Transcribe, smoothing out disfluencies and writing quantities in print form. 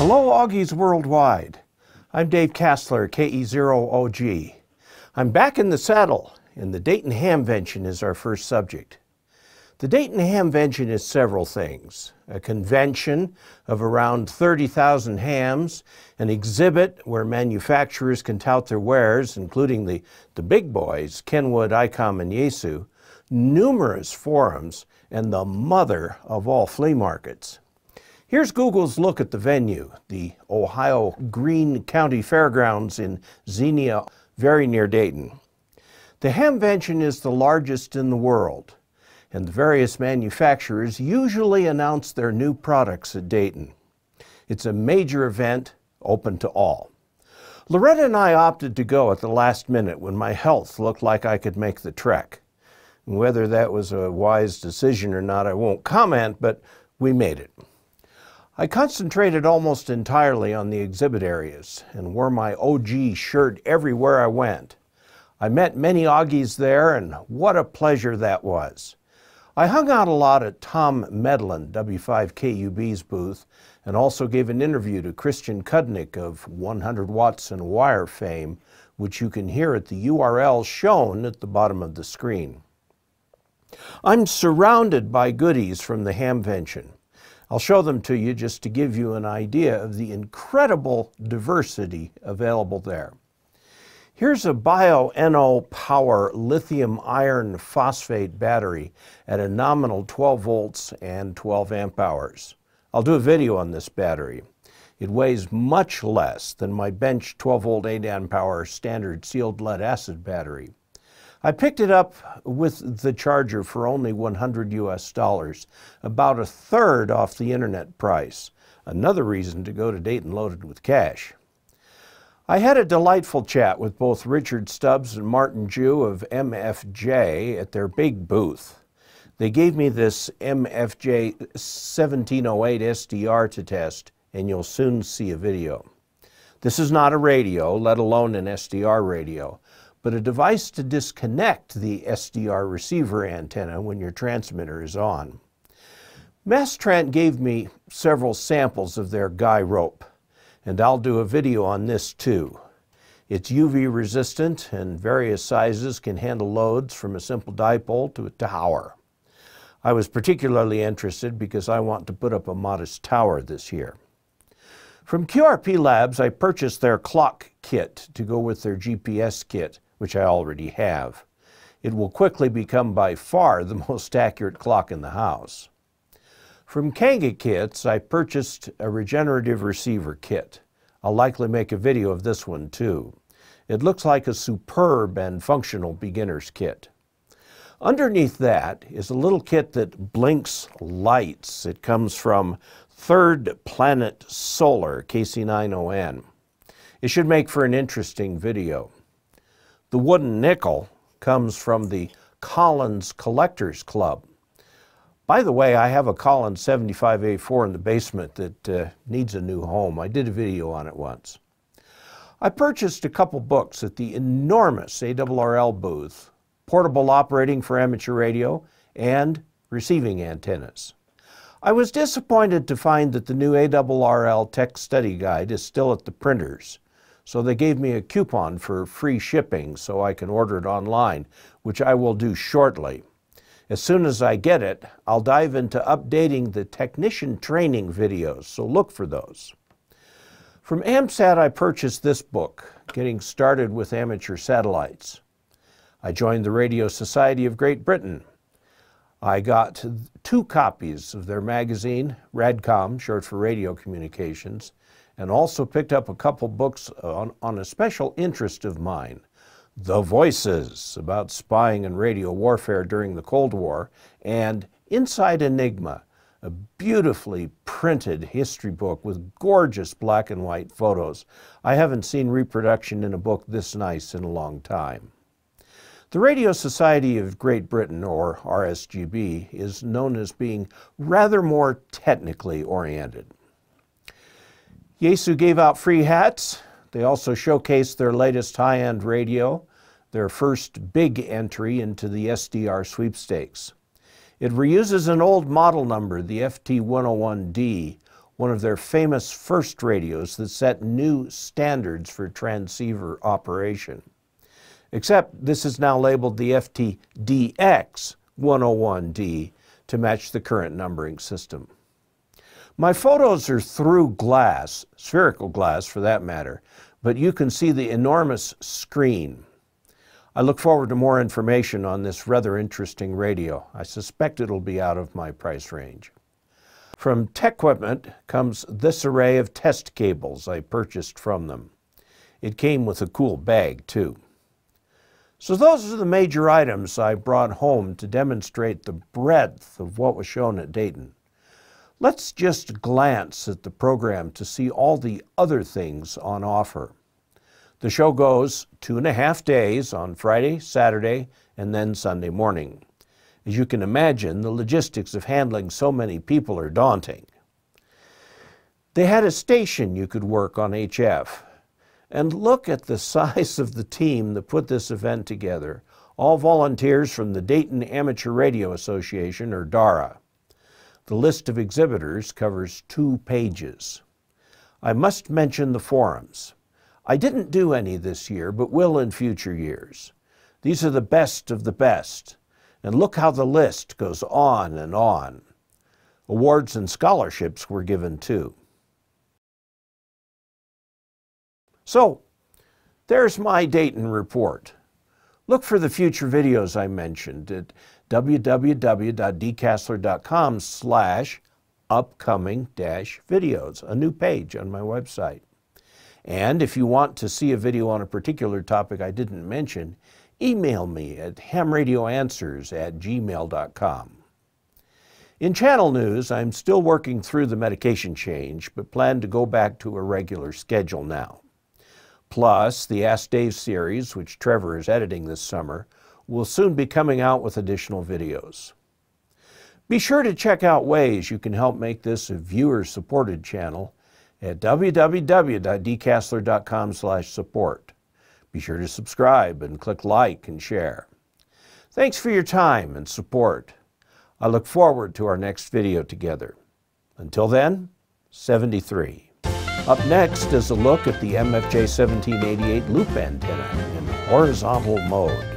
Hello, Augies worldwide. I'm Dave Kassler, KE0OG. I'm back in the saddle, and the Dayton Hamvention is our first subject. The Dayton Hamvention is several things: a convention of around 30,000 hams, an exhibit where manufacturers can tout their wares, including the big boys, Kenwood, ICOM, and Yaesu, numerous forums, and the mother of all flea markets. Here's Google's look at the venue, the Ohio Greene County Fairgrounds in Xenia, very near Dayton. The Hamvention is the largest in the world, and the various manufacturers usually announce their new products at Dayton. It's a major event, open to all. Loretta and I opted to go at the last minute when my health looked like I could make the trek. Whether that was a wise decision or not, I won't comment, but we made it. I concentrated almost entirely on the exhibit areas and wore my OG shirt everywhere I went. I met many Augies there, and what a pleasure that was. I hung out a lot at Tom Medlin, W5KUB's booth, and also gave an interview to Christian Kudnick of 100 Watts and Wire fame, which you can hear at the URL shown at the bottom of the screen. I'm surrounded by goodies from the Hamvention. I'll show them to you just to give you an idea of the incredible diversity available there. Here's a Bio-NO Power lithium iron phosphate battery at a nominal 12 volts and 12 amp hours. I'll do a video on this battery. It weighs much less than my bench 12 volt 8 amp hour standard sealed lead acid battery. I picked it up with the charger for only $100 US, about a third off the internet price. Another reason to go to Dayton loaded with cash. I had a delightful chat with both Richard Stubbs and Martin Jew of MFJ at their big booth. They gave me this MFJ 1708 SDR to test, and you'll soon see a video. This is not a radio, let alone an SDR radio, but a device to disconnect the SDR receiver antenna when your transmitter is on. Mastrant gave me several samples of their guy rope, and I'll do a video on this too. It's UV resistant, and various sizes can handle loads from a simple dipole to a tower. I was particularly interested because I want to put up a modest tower this year. From QRP Labs, I purchased their clock kit to go with their GPS kit, which I already have. It will quickly become by far the most accurate clock in the house. From Kanga Kits, I purchased a regenerative receiver kit. I'll likely make a video of this one too. It looks like a superb and functional beginner's kit. Underneath that is a little kit that blinks lights. It comes from Third Planet Solar, KC9ON. It should make for an interesting video. The wooden nickel comes from the Collins Collectors Club. By the way, I have a Collins 75A4 in the basement that needs a new home. I did a video on it once. I purchased a couple books at the enormous ARRL booth, Portable Operating for Amateur Radio and Receiving Antennas. I was disappointed to find that the new ARRL Tech Study Guide is still at the printers. So they gave me a coupon for free shipping so I can order it online, which I will do shortly. As soon as I get it, I'll dive into updating the technician training videos, so look for those. From AMSAT, I purchased this book, Getting Started with Amateur Satellites. I joined the Radio Society of Great Britain. I got 2 copies of their magazine, RADCOM, short for Radio Communications, and also picked up a couple books on a special interest of mine, The Voices, about spying and radio warfare during the Cold War, and Inside Enigma, a beautifully printed history book with gorgeous black and white photos. I haven't seen reproduction in a book this nice in a long time. The Radio Society of Great Britain, or RSGB, is known as being rather more technically oriented. Yaesu gave out free hats. They also showcased their latest high-end radio, their first big entry into the SDR sweepstakes. It reuses an old model number, the FT101D, one of their famous first radios that set new standards for transceiver operation. Except this is now labeled the FTDX 101D to match the current numbering system. My photos are through glass, spherical glass for that matter, but you can see the enormous screen. I look forward to more information on this rather interesting radio. I suspect it'll be out of my price range. From TechQuipment comes this array of test cables I purchased from them. It came with a cool bag too. So those are the major items I brought home to demonstrate the breadth of what was shown at Dayton. Let's just glance at the program to see all the other things on offer. The show goes 2.5 days on Friday, Saturday, and then Sunday morning. As you can imagine, the logistics of handling so many people are daunting. They had a station you could work on HF. And look at the size of the team that put this event together. All volunteers from the Dayton Amateur Radio Association, or DARA. The list of exhibitors covers 2 pages. I must mention the forums. I didn't do any this year, but will in future years. These are the best of the best. And look how the list goes on and on. Awards and scholarships were given too. So, there's my Dayton report. Look for the future videos I mentioned at www.dcastler.com/upcoming-videos, a new page on my website. And if you want to see a video on a particular topic I didn't mention, email me at hamradioanswers@gmail.com. In channel news, I'm still working through the medication change, but plan to go back to a regular schedule now. Plus, the Ask Dave series, which Trevor is editing this summer, will soon be coming out with additional videos. Be sure to check out ways you can help make this a viewer-supported channel at www.dcastler.com/support. Be sure to subscribe and click like and share. Thanks for your time and support. I look forward to our next video together. Until then, 73. Up next is a look at the MFJ 1788 loop antenna in horizontal mode.